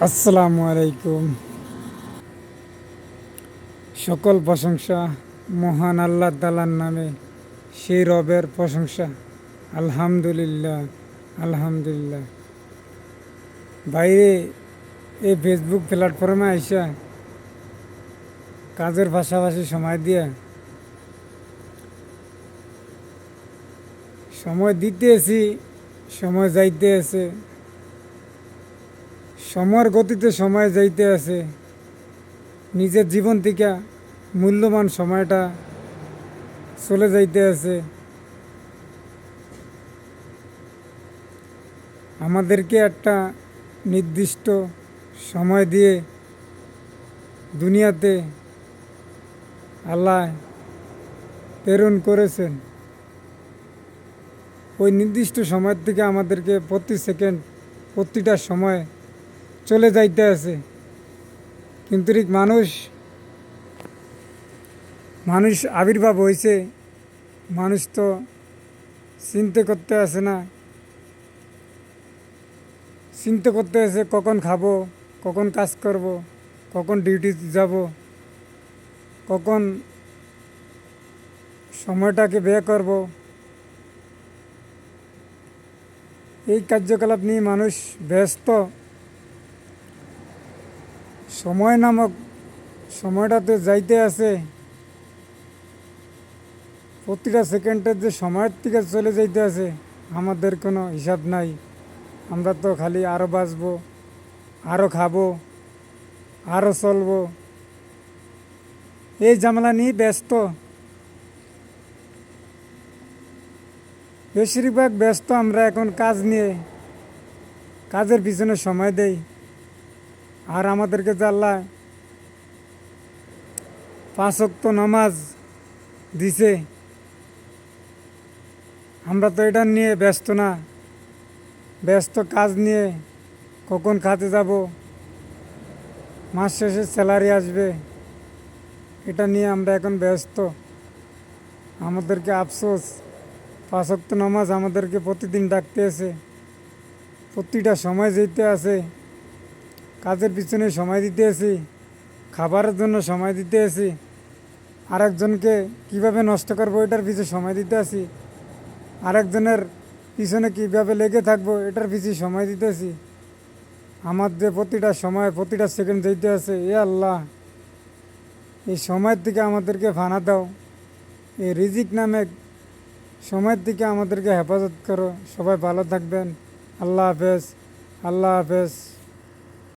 আসসালামু আলাইকুম। সকল প্রশংসা মহান আল্লাহ তাআলার নামে, সেই রবের প্রশংসা। আলহামদুলিল্লাহ, আলহামদুলিল্লাহ। বাইরে এই ফেসবুক প্ল্যাটফর্মে আইসা কাজের পাশাপাশি সময় দিয়ে সময় দিতে আছি, সময় যাইতে আছে, সময়ের গতিতে সময় যাইতে আছে। নিজের জীবন থেকে মূল্যবান সময়টা চলে যাইতে আছে। আমাদেরকে একটা নির্দিষ্ট সময় দিয়ে দুনিয়াতে আল্লাহ প্রেরণ করেছেন। ওই নির্দিষ্ট সময় থেকে আমাদেরকে প্রতি সেকেন্ড, প্রতিটা সময় চলে যাইতে আছে। কিন্তু মানুষ আবির্ভাব হয়েছে, মানুষ তো চিন্তা করতে আসে না। চিন্তা করতে আছে কখন খাবো, কখন কাজ করব, কখন ডিউটি যাব, কখন সময়টাকে ব্যয় করব। এই কার্যকলাপ নিয়ে মানুষ ব্যস্ত। সময় নামক সময়টাতে যাইতে আছে, প্রতিটা সেকেন্ডের যে সময়ের থেকে চলে যাইতে আছে আমাদের কোনো হিসাব নাই। আমরা তো খালি আরও বাঁচবো, আরও খাবো, আরও চলবো, এই ঝামেলা নিয়ে ব্যস্ত। বেশিরভাগ ব্যস্ত আমরা এখন কাজ নিয়ে, কাজের পিছনে সময় দেই। আর আমাদেরকে যে আল্লাহ 5 ওয়াক্ত নামাজ দিছে, আমরা তো এটা নিয়ে ব্যস্ত না। ব্যস্ত কাজ নিয়ে, কখন খাতে যাব, মাস শেষে স্যালারি আসবে, এটা নিয়ে আমরা এখন ব্যস্ত। আমাদেরকে আফসোস, 5 ওয়াক্ত নামাজ আমাদেরকে প্রতিদিন ডাকতে আছে, প্রতিটা সময় যেতে আছে। কাজের পিছনে সময় দিতে আছি, খাবারের জন্য সময় দিতে আছি, আরেকজনকে কিভাবে নষ্ট করবো এটার পিছনে সময় দিতে আছি, আরেকজনের পিছনে কিভাবে লেগে থাকবো এটার পিছনে সময় দিতে আছি। আমার যে প্রতিটা সময়, প্রতিটা সেকেন্ড যেতে আছে, এ আল্লাহ, এই সময়ের থেকে আমাদেরকে ফানা দাও। এই রিজিক নামে সময়ের থেকে আমাদেরকে হেফাজত করো। সবাই ভালো থাকবেন। আল্লাহ হাফেজ, আল্লাহ হাফেজ।